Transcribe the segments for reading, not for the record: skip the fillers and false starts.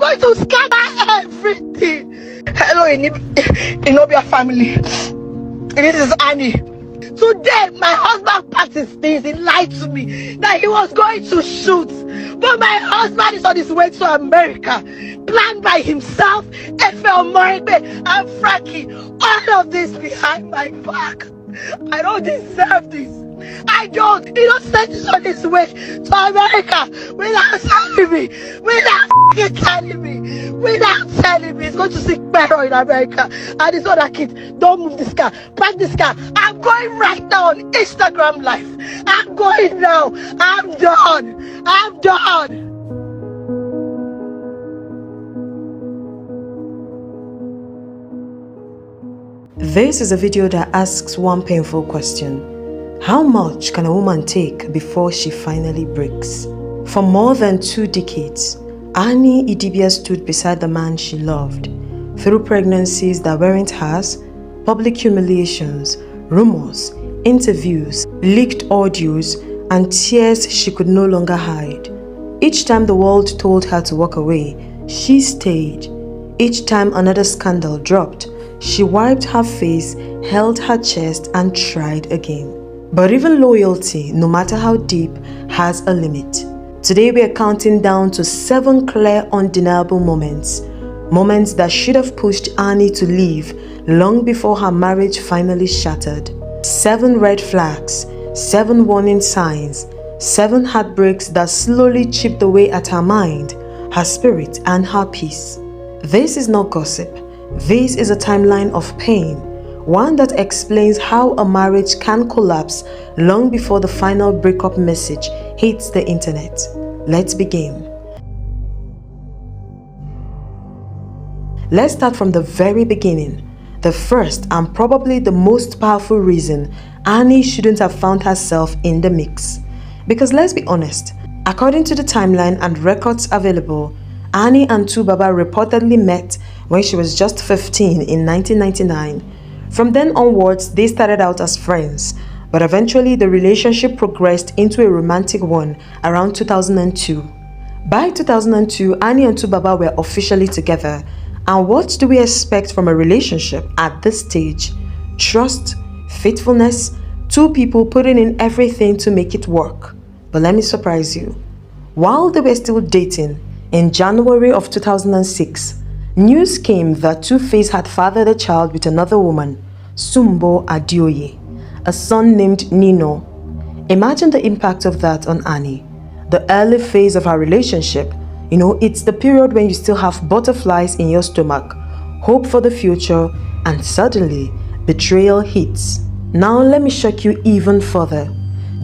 going to scatter everything. Hello, Idibia family. This is Annie. Today, my husband packed his things. He lied to me that he was going to shoot. But my husband is on his way to America, planned by himself, Efe Omoribe, and Frankie. All of this behind my back. I don't deserve this. I don't. He don't send this on his way to America without telling me. Without telling me. Without telling me. He's going to seek Pero in America. And his other kid, don't move this car. Park this car. I'm going right now on Instagram Live. I'm going now. I'm done. I'm done. This is a video that asks one painful question. How much can a woman take before she finally breaks? For more than 2 decades, Annie Idibia stood beside the man she loved. Through pregnancies that weren't hers, public humiliations, rumors, interviews, leaked audios, and tears she could no longer hide. Each time the world told her to walk away, she stayed. Each time another scandal dropped, she wiped her face, held her chest, and tried again. But even loyalty, no matter how deep, has a limit. Today we are counting down to 7 clear, undeniable moments. Moments that should have pushed Annie to leave long before her marriage finally shattered. 7 red flags, 7 warning signs, 7 heartbreaks that slowly chipped away at her mind, her spirit, and her peace. This is not gossip. This is a timeline of pain. One that explains how a marriage can collapse long before the final breakup message hits the internet. Let's begin. Let's start from the very beginning. The first and probably the most powerful reason Annie shouldn't have found herself in the mix. Because let's be honest, according to the timeline and records available, Annie and Tubaba reportedly met when she was just 15 in 1999. From then onwards, they started out as friends, but eventually the relationship progressed into a romantic one around 2002. By 2002, Annie and Tubaba were officially together. And what do we expect from a relationship at this stage? Trust, faithfulness, 2 people putting in everything to make it work. But let me surprise you. While they were still dating, in January of 2006, news came that Tuface had fathered a child with another woman, Sumbo Adioye, a son named Nino. Imagine the impact of that on Annie. The early phase of her relationship, it's the period when you still have butterflies in your stomach, hope for the future, and suddenly, betrayal hits. Now let me shock you even further.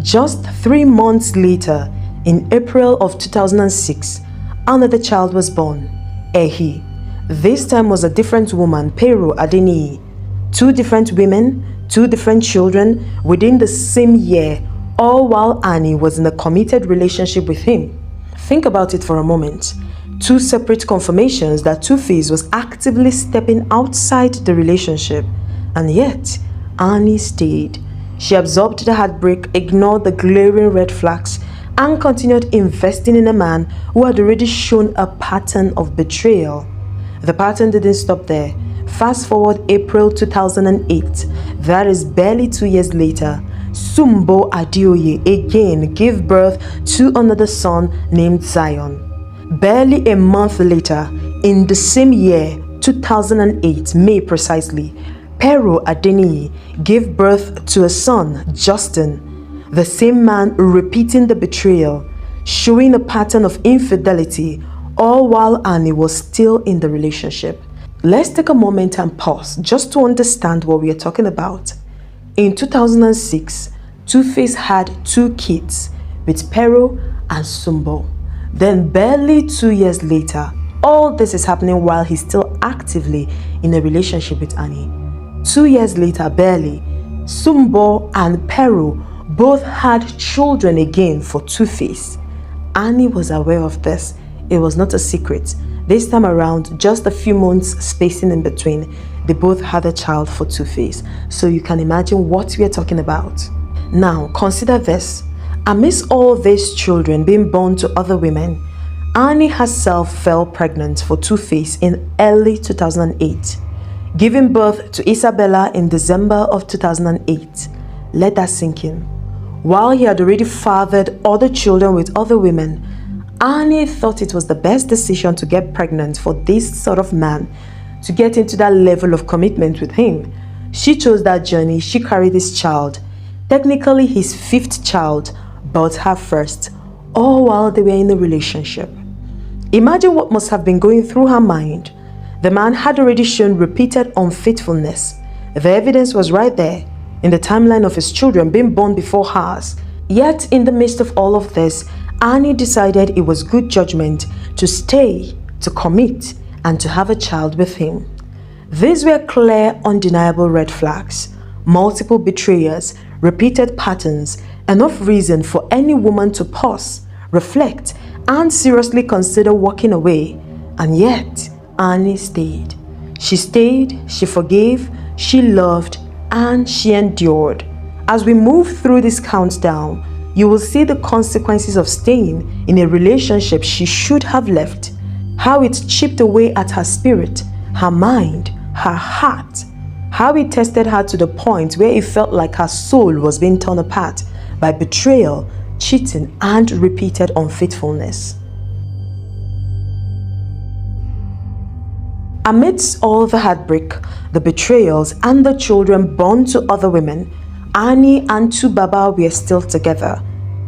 Just 3 months later, in April of 2006, another child was born, Ehi. This time was a different woman, Pero Adeniyi. 2 different women, 2 different children within the same year, all while Annie was in a committed relationship with him. Think about it for a moment. 2 separate confirmations that Tuface was actively stepping outside the relationship. And yet, Annie stayed. She absorbed the heartbreak, ignored the glaring red flags, and continued investing in a man who had already shown a pattern of betrayal. The pattern didn't stop there. Fast forward April 2008, that is barely 2 years later, Sumbo Adioye again gave birth to another son named Zion. Barely a month later, in the same year, 2008, May precisely, Pero Adeniyi gave birth to a son, Justin. The same man repeating the betrayal, showing a pattern of infidelity, all while Annie was still in the relationship. Let's take a moment and pause just to understand what we are talking about. In 2006, Tuface had 2 kids with Pero and Sumbo. Then barely 2 years later, all this is happening while he's still actively in a relationship with Annie. 2 years later, barely, Sumbo and Pero both had children again for Tuface. Annie was aware of this. It was not a secret. This time around, just a few months spacing in between, they both had a child for Tuface. So you can imagine what we are talking about. Now, consider this. Amidst all these children being born to other women, Annie herself fell pregnant for Tuface in early 2008, giving birth to Isabella in December of 2008. Let that sink in. While he had already fathered other children with other women, Annie thought it was the best decision to get pregnant for this sort of man, to get into that level of commitment with him. She chose that journey. She carried this child, technically his 5th child, but her first, all while they were in a relationship. Imagine what must have been going through her mind. The man had already shown repeated unfaithfulness. The evidence was right there in the timeline of his children being born before hers. Yet in the midst of all of this, Annie decided it was good judgment to stay, to commit, and to have a child with him. These were clear, undeniable red flags, multiple betrayals, repeated patterns, enough reason for any woman to pause, reflect, and seriously consider walking away. And yet, Annie stayed. She stayed, she forgave, she loved, and she endured. As we move through this countdown, you will see the consequences of staying in a relationship she should have left, how it chipped away at her spirit, her mind, her heart, how it tested her to the point where it felt like her soul was being torn apart by betrayal, cheating, and repeated unfaithfulness. Amidst all the heartbreak, the betrayals, and the children born to other women, Annie and Tubaba were still together.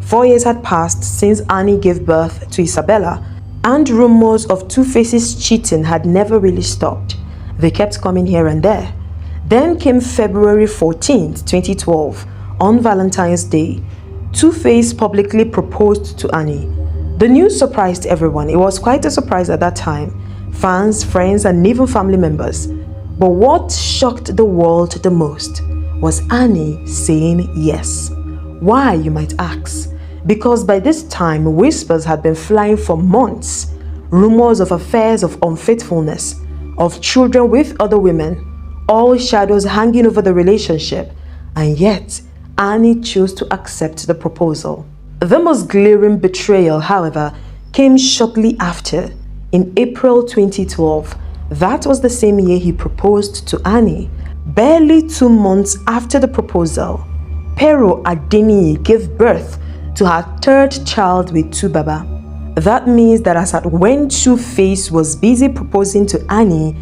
4 years had passed since Annie gave birth to Isabella, and rumors of Tuface's cheating had never really stopped. They kept coming here and there. Then came February 14th, 2012, on Valentine's Day. Tuface publicly proposed to Annie. The news surprised everyone. It was quite a surprise at that time. Fans, friends, and even family members. But what shocked the world the most was Annie saying yes. Why, you might ask? Because by this time, whispers had been flying for months. Rumors of affairs, of unfaithfulness, of children with other women, all shadows hanging over the relationship. And yet, Annie chose to accept the proposal. The most glaring betrayal, however, came shortly after. In April 2012, that was the same year he proposed to Annie. Barely 2 months after the proposal, Pero Adeniyi gave birth to her 3rd child with Tubaba. That means that as at when Tuface was busy proposing to Annie,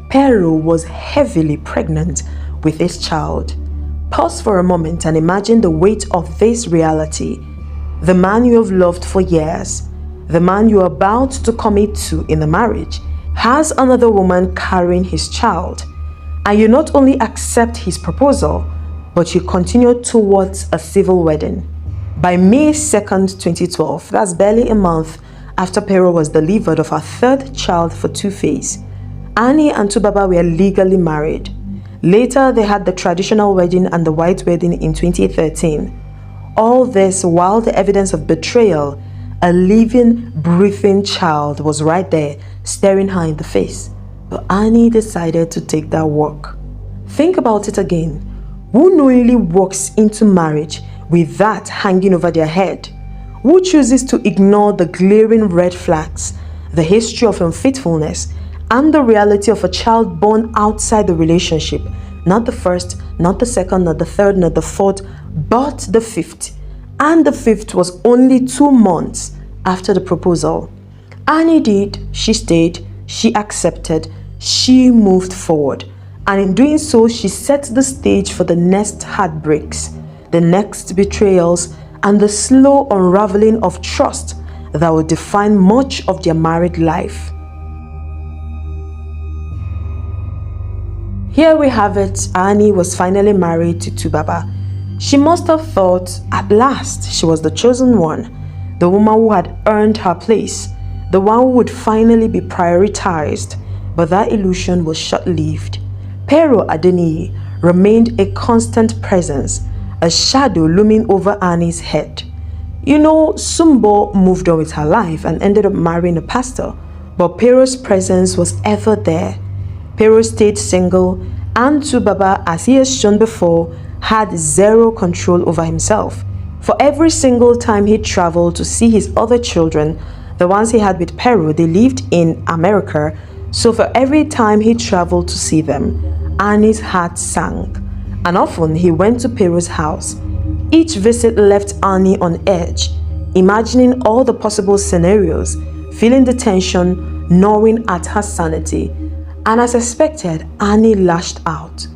Pero was heavily pregnant with this child. Pause for a moment and imagine the weight of this reality. The man you have loved for years, the man you are about to commit to in a marriage, has another woman carrying his child. And you not only accept his proposal, but you continue towards a civil wedding. By May 2nd, 2012, that's barely a month after Pero was delivered of her 3rd child for Tuface, Annie and Tubaba were legally married. Later, they had the traditional wedding and the white wedding in 2013. All this while the evidence of betrayal, a living, breathing child, was right there, staring her in the face. But Annie decided to take that walk. Think about it again. Who knowingly walks into marriage with that hanging over their head? Who chooses to ignore the glaring red flags, the history of unfaithfulness, and the reality of a child born outside the relationship? Not the 1st, not the 2nd, not the 3rd, not the 4th, but the 5th. And the 5th was only 2 months after the proposal. Annie did, she stayed, she accepted, she moved forward. And in doing so, she set the stage for the next heartbreaks, the next betrayals, and the slow unraveling of trust that will define much of their married life. Here we have it. Annie was finally married to Tubaba. She must have thought at last she was the chosen one, the woman who had earned her place, the one who would finally be prioritized. But that illusion was short-lived. Pero Adeniyi remained a constant presence, a shadow looming over Annie's head. You know, Sumbo moved on with her life and ended up marrying a pastor, but Pero's presence was ever there. Pero stayed single, and Tubaba, as he has shown before, had zero control over himself. For every single time he traveled to see his other children, The ones he had with Peru, they lived in America, so for every time he traveled to see them, Annie's heart sank, and often he went to Peru's house. Each visit left Annie on edge, imagining all the possible scenarios, feeling the tension, gnawing at her sanity. And as expected, Annie lashed out.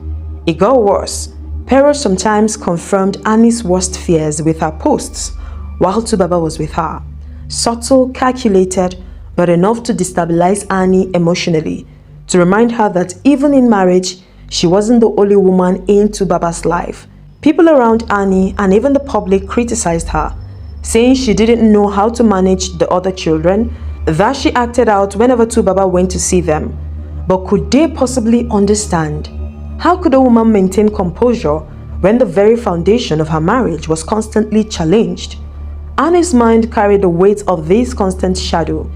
It got worse. Peru sometimes confirmed Annie's worst fears with her posts, while Tubaba was with her. Subtle, calculated, but enough to destabilize Annie emotionally, to remind her that even in marriage, she wasn't the only woman in Tubaba's life. People around Annie and even the public criticized her, saying she didn't know how to manage the other children, that she acted out whenever Tubaba went to see them. But could they possibly understand? How could a woman maintain composure when the very foundation of her marriage was constantly challenged? Annie's mind carried the weight of this constant shadow.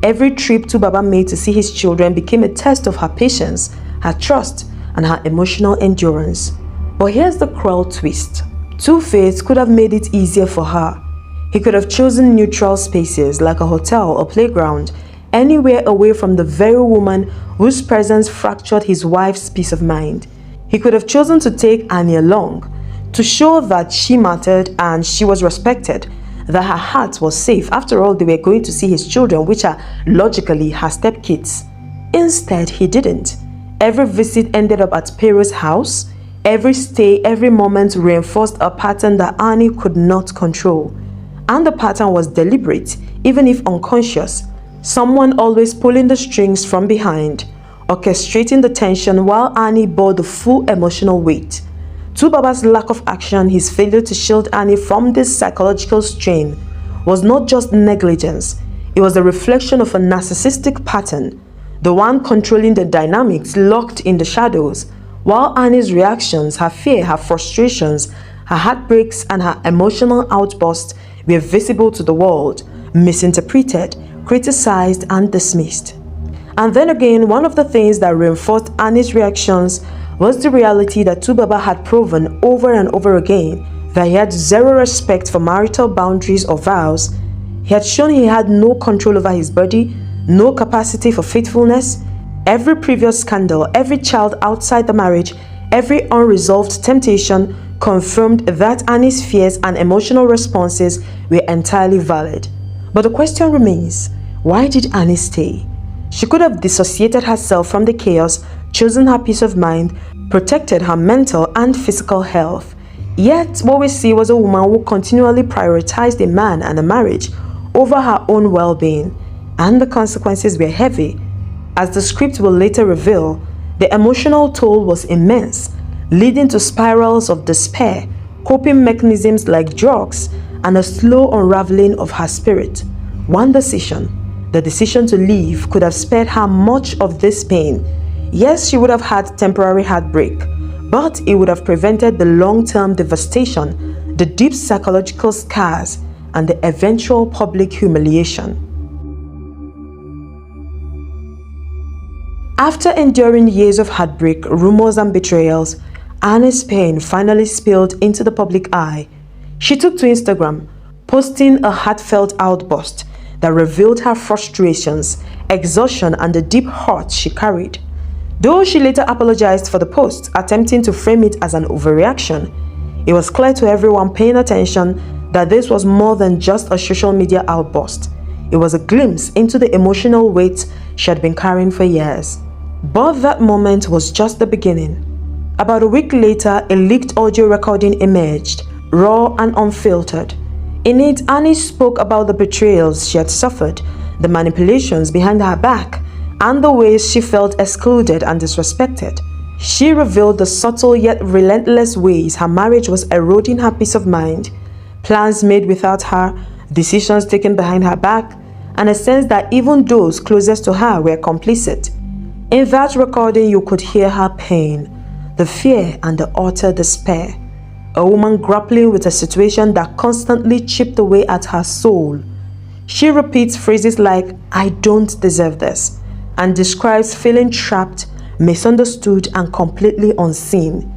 Every trip Tubaba made to see his children became a test of her patience, her trust, and her emotional endurance. But here's the cruel twist. Tuface could have made it easier for her. He could have chosen neutral spaces like a hotel or playground, anywhere away from the very woman whose presence fractured his wife's peace of mind. He could have chosen to take Annie along, to show that she mattered and she was respected, that her heart was safe. After all, they were going to see his children, which are logically her stepkids. Instead, he didn't. Every visit ended up at Peru's house. Every stay, every moment reinforced a pattern that Annie could not control. And the pattern was deliberate, even if unconscious. Someone always pulling the strings from behind, orchestrating the tension while Annie bore the full emotional weight. Tubaba's lack of action, his failure to shield Annie from this psychological strain, was not just negligence. It was a reflection of a narcissistic pattern, the one controlling the dynamics locked in the shadows, while Annie's reactions, her fear, her frustrations, her heartbreaks, and her emotional outbursts were visible to the world, misinterpreted, criticized, and dismissed. And then again, one of the things that reinforced Annie's reactions was the reality that Tubaba had proven over and over again that he had zero respect for marital boundaries or vows. He had shown he had no control over his body, no capacity for faithfulness. Every previous scandal, every child outside the marriage, every unresolved temptation confirmed that Annie's fears and emotional responses were entirely valid. But the question remains, why did Annie stay? She could have dissociated herself from the chaos, chosen her peace of mind, protected her mental and physical health. Yet, what we see was a woman who continually prioritized a man and a marriage over her own well-being, and the consequences were heavy. As the script will later reveal, the emotional toll was immense, leading to spirals of despair, coping mechanisms like drugs, and a slow unraveling of her spirit. One decision, the decision to leave, could have spared her much of this pain. Yes, she would have had temporary heartbreak, but it would have prevented the long-term devastation, the deep psychological scars, and the eventual public humiliation. After enduring years of heartbreak, rumors, and betrayals, Annie's pain finally spilled into the public eye. She took to Instagram, posting a heartfelt outburst that revealed her frustrations, exhaustion, and the deep hurt she carried. Though she later apologized for the post, attempting to frame it as an overreaction, it was clear to everyone paying attention that this was more than just a social media outburst. It was a glimpse into the emotional weight she had been carrying for years. But that moment was just the beginning. About a week later, a leaked audio recording emerged, raw and unfiltered. In it, Annie spoke about the betrayals she had suffered, the manipulations behind her back, and the ways she felt excluded and disrespected. She revealed the subtle yet relentless ways her marriage was eroding her peace of mind, plans made without her, decisions taken behind her back, and a sense that even those closest to her were complicit. In that recording, you could hear her pain, the fear, and the utter despair. A woman grappling with a situation that constantly chipped away at her soul. She repeats phrases like, "I don't deserve this," and describes feeling trapped, misunderstood, and completely unseen.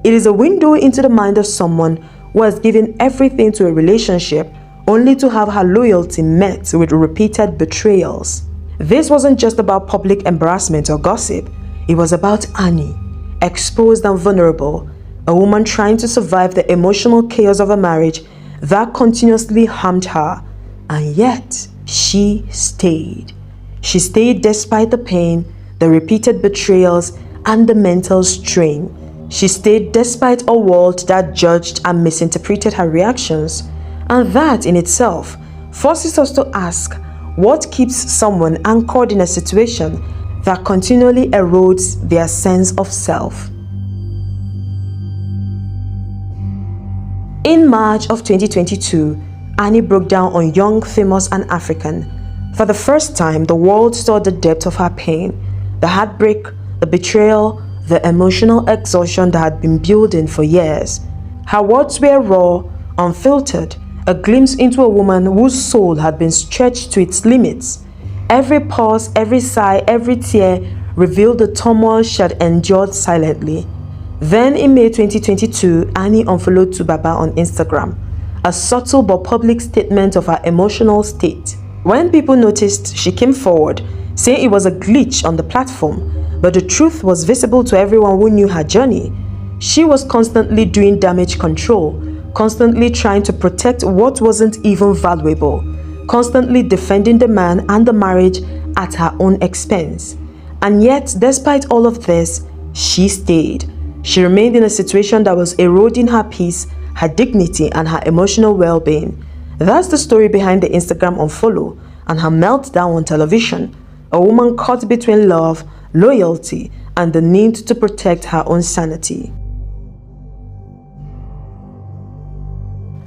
It is a window into the mind of someone who has given everything to a relationship only to have her loyalty met with repeated betrayals. This wasn't just about public embarrassment or gossip, it was about Annie, exposed and vulnerable, a woman trying to survive the emotional chaos of a marriage that continuously harmed her, and yet she stayed. She stayed despite the pain, the repeated betrayals, and the mental strain. She stayed despite a world that judged and misinterpreted her reactions. And that in itself forces us to ask, what keeps someone anchored in a situation that continually erodes their sense of self? In March of 2022, Annie broke down on Young, Famous and African. For the first time, the world saw the depth of her pain, the heartbreak, the betrayal, the emotional exhaustion that had been building for years. Her words were raw, unfiltered, a glimpse into a woman whose soul had been stretched to its limits. Every pause, every sigh, every tear revealed the turmoil she had endured silently. Then in May 2022, Annie unfollowed Tubaba on Instagram, a subtle but public statement of her emotional state. When people noticed, she came forward, saying it was a glitch on the platform, but the truth was visible to everyone who knew her journey. She was constantly doing damage control, constantly trying to protect what wasn't even valuable, constantly defending the man and the marriage at her own expense. And yet, despite all of this, she stayed. She remained in a situation that was eroding her peace, her dignity, and her emotional well-being. That's the story behind the Instagram unfollow and her meltdown on television. A woman caught between love, loyalty, and the need to protect her own sanity.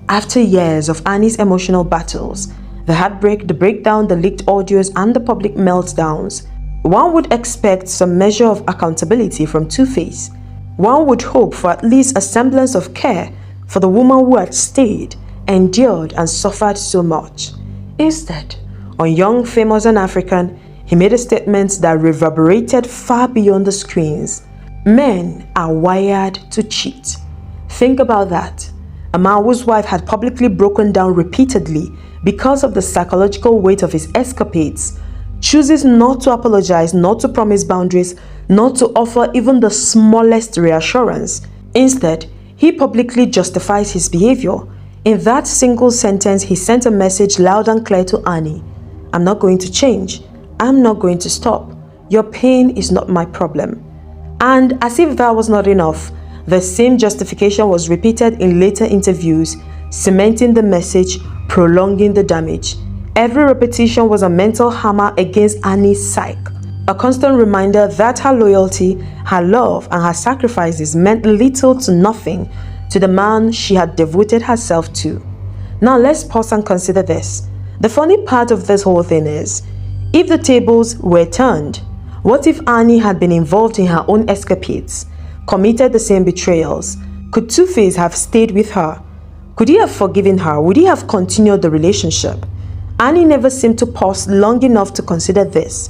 After years of Annie's emotional battles, the heartbreak, the breakdown, the leaked audios, and the public meltdowns, one would expect some measure of accountability from Tuface. One would hope for at least a semblance of care for the woman who had stayed, endured, and suffered so much. Instead, on Young, Famous and African, he made a statement that reverberated far beyond the screens. Men are wired to cheat. Think about that. A man whose wife had publicly broken down repeatedly because of the psychological weight of his escapades chooses not to apologize, not to promise boundaries, not to offer even the smallest reassurance. Instead, he publicly justifies his behavior. In that single sentence, he sent a message loud and clear to Annie. I'm not going to change. I'm not going to stop. Your pain is not my problem. And as if that was not enough, the same justification was repeated in later interviews, cementing the message, prolonging the damage. Every repetition was a mental hammer against Annie's psyche, a constant reminder that her loyalty, her love, and her sacrifices meant little to nothing to the man she had devoted herself to. Now let's pause and consider this. The funny part of this whole thing is, if the tables were turned, what if Annie had been involved in her own escapades, committed the same betrayals? Could Tuface have stayed with her? Could he have forgiven her? Would he have continued the relationship? Annie never seemed to pause long enough to consider this.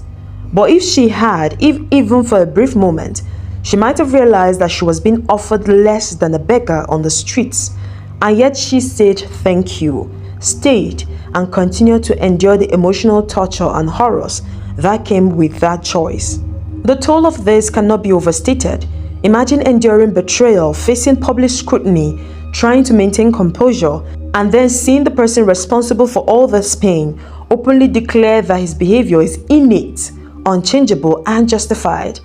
But if she had, if even for a brief moment, she might have realized that she was being offered less than a beggar on the streets. And yet she said thank you, stayed, and continued to endure the emotional torture and horrors that came with that choice. The toll of this cannot be overstated. Imagine enduring betrayal, facing public scrutiny, trying to maintain composure, and then seeing the person responsible for all this pain openly declare that his behavior is innate, unchangeable, and justified.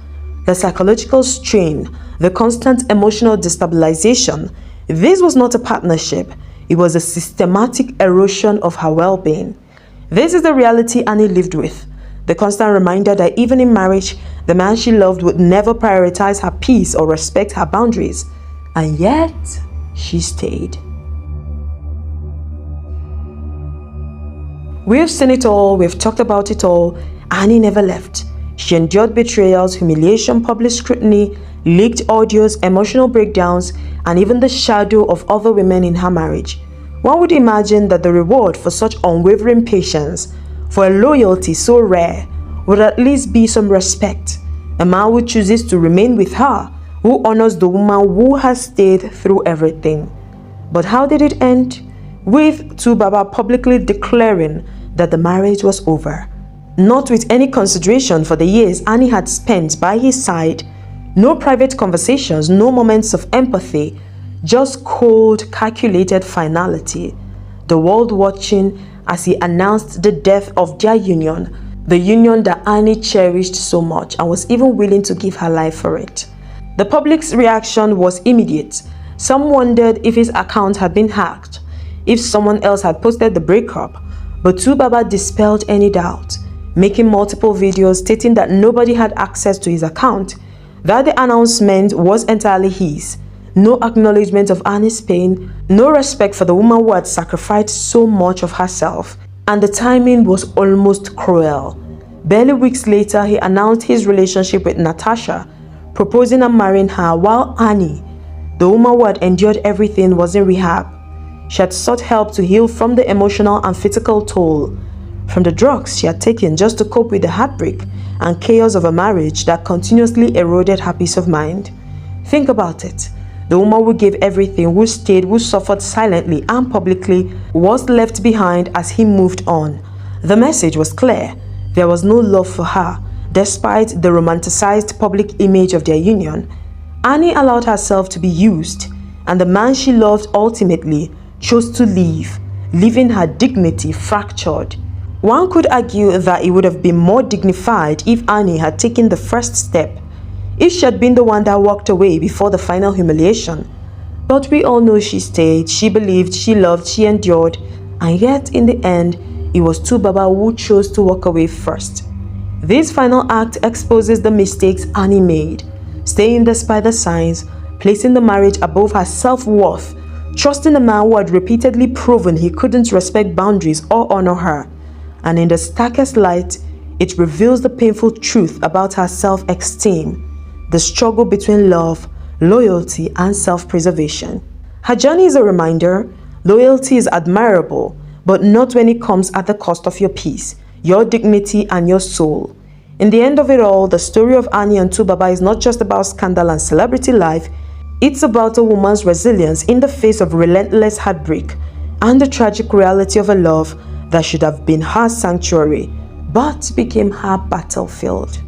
The psychological strain, the constant emotional destabilization, this was not a partnership, it was a systematic erosion of her well-being. This is the reality Annie lived with, the constant reminder that even in marriage, the man she loved would never prioritize her peace or respect her boundaries. And yet, she stayed. We've seen it all, we've talked about it all. Annie never left. She endured betrayals, humiliation, public scrutiny, leaked audios, emotional breakdowns, and even the shadow of other women in her marriage. One would imagine that the reward for such unwavering patience, for a loyalty so rare, would at least be some respect. A man who chooses to remain with her, who honors the woman who has stayed through everything. But how did it end? with Tubaba publicly declaring that the marriage was over. Not with any consideration for the years Annie had spent by his side, no private conversations, no moments of empathy, just cold, calculated finality. The world watching as he announced the death of their union, the union that Annie cherished so much and was even willing to give her life for it. The public's reaction was immediate. Some wondered if his account had been hacked, if someone else had posted the breakup, but Tubaba dispelled any doubt, making multiple videos stating that nobody had access to his account, that the announcement was entirely his. No acknowledgement of Annie's pain, no respect for the woman who had sacrificed so much of herself, and the timing was almost cruel. Barely weeks later, he announced his relationship with Natasha, proposing and marrying her, while Annie, the woman who had endured everything, was in rehab. She had sought help to heal from the emotional and physical toll, from the drugs she had taken just to cope with the heartbreak and chaos of a marriage that continuously eroded her peace of mind. Think about it. The woman who gave everything, who stayed, who suffered silently and publicly, was left behind as he moved on. The message was clear. There was no love for her, despite the romanticized public image of their union. Annie allowed herself to be used, and the man she loved ultimately chose to leave, leaving her dignity fractured. One could argue that it would have been more dignified if Annie had taken the first step, if she had been the one that walked away before the final humiliation. But we all know she stayed, she believed, she loved, she endured, and yet in the end, it was Tubaba who chose to walk away first. This final act exposes the mistakes Annie made, staying despite the signs, placing the marriage above her self-worth, trusting a man who had repeatedly proven he couldn't respect boundaries or honor her. And in the starkest light, it reveals the painful truth about her self-esteem, the struggle between love, loyalty, and self-preservation. Her journey is a reminder: loyalty is admirable, but not when it comes at the cost of your peace, your dignity, and your soul. In the end of it all, the story of Annie and Tubaba is not just about scandal and celebrity life. It's about a woman's resilience in the face of relentless heartbreak and the tragic reality of a love that should have been her sanctuary, but became her battlefield.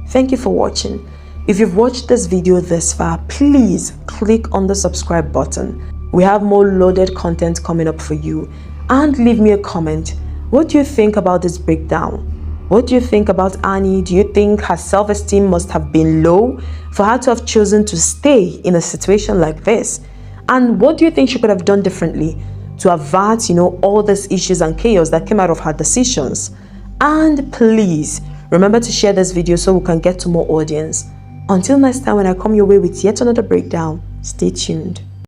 Thank you for watching. If you've watched this video this far, please click on the subscribe button. We have more loaded content coming up for you. And leave me a comment. What do you think about this breakdown? What do you think about Annie? Do you think her self-esteem must have been low for her to have chosen to stay in a situation like this? And what do you think she could have done differently to avert, all these issues and chaos that came out of her decisions? And please remember to share this video so we can get to more audience. Until next time, when I come your way with yet another breakdown, stay tuned.